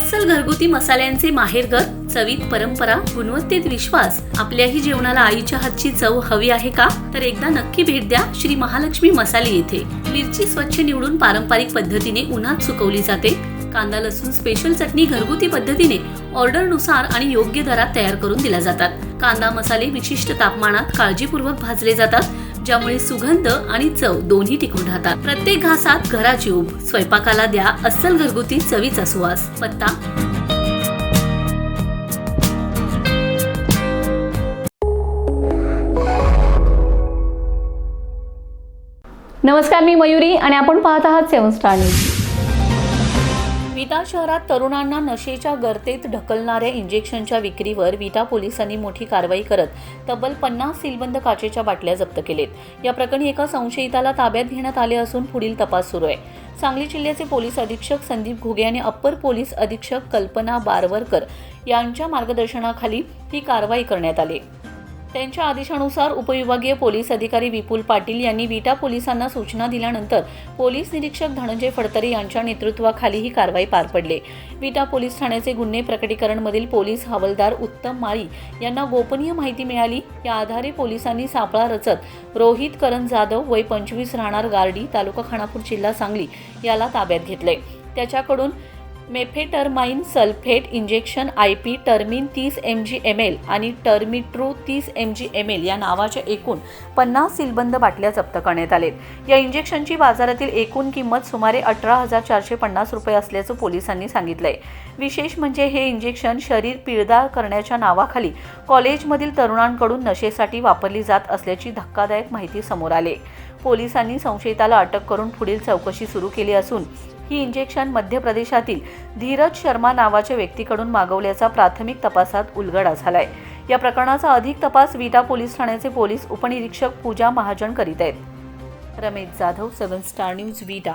अस्सल घरगुती मसाल्यांचे माहेरघर, चवीत परंपरा, गुणवत्तेत विश्वास. आपल्याही जेवणाला आईच्या हातची चव हवी आहे का? तर एकदा नक्की भेट द्या श्री महालक्ष्मी मसाले येथे. मिरची स्वच्छ निवडून पारंपरिक पद्धतीने उन्हात सुकवली जाते. कांदा लसूण स्पेशल चटणी घरगुती पद्धतीने ऑर्डरनुसार आणि योग्य दरात तयार करून दिल्या जातात. कांदा मसाले विशिष्ट तापमानात काळजीपूर्वक भाजले जातात, ज्यामुळे सुगंध आणि चव दोन्ही टिकून राहतात. प्रत्येक घासात घराची ऊब. स्वयंपाकाला द्या अस्सल घरगुती चवीचा सुवास. पत्ता नमस्कार, मी मयुरी आणि आपण पाहत आहात 7 स्टार न्यूज. विटा शहरात तरुणांना नशेच्या गर्तेत ढकलणाऱ्या इंजेक्शनच्या विक्रीवर विटा पोलिसांनी मोठी कारवाई करत तब्बल 50 सीलबंद काचेच्या बाटल्या जप्त केलेत. या प्रकरणी एका संशयिताला ताब्यात घेण्यात आले असून पुढील तपास सुरू आहे. सांगली जिल्ह्याचे पोलीस अधीक्षक संदीप घुगे आणि अप्पर पोलीस अधीक्षक कल्पना बारवरकर यांच्या मार्गदर्शनाखाली ही कारवाई करण्यात आली. त्यांच्या आदेशानुसार उपविभागीय पोलीस अधिकारी विपुल पाटील यांनी विटा पोलिसांना सूचना दिल्यानंतर पोलीस निरीक्षक धनंजय फडतरे यांच्या नेतृत्वाखाली ही कारवाई पार पडली. विटा पोलीस ठाण्याचे गुन्हे प्रकटीकरणमधील पोलीस हवालदार उत्तम माळी यांना गोपनीय माहिती मिळाली. या आधारे पोलिसांनी सापळा रचत रोहित करण जाधव वय 25 राहणार गारडी, तालुका खानापूर, जिल्हा सांगली याला ताब्यात घेतले. त्याच्याकडून मेफेटरमाइन सल्फेट इंजेक्शन IP टर्मिन 30 mg/ml आणि टर्मिट्रू 30 mg/ml या नावाच्या एकूण 50 सीलबंद बाटल्या जप्त करण्यात आलेत. या इंजेक्शनची बाजारातील एकूण किंमत सुमारे 18,450 रुपये असल्याचं पोलिसांनी सांगितलंय. विशेष म्हणजे हे इंजेक्शन शरीर पिळदार करण्याच्या नावाखाली कॉलेजमधील तरुणांकडून नशेसाठी वापरली जात असल्याची धक्कादायक माहिती समोर आली. पोलिसांनी संशयिताला अटक करून पुढील चौकशी सुरू केली असून ही इंजेक्शन मध्य प्रदेशातील धीरज शर्मा नावाच्या व्यक्तीकडून मागवल्याचा प्राथमिक तपासात उलगडा झालाय. या प्रकरणाचा अधिक तपास विटा पोलीस ठाण्याचे पोलीस उपनिरीक्षक पूजा महाजन करीत आहेत. रमेश जाधव, 7 स्टार न्यूज, विटा.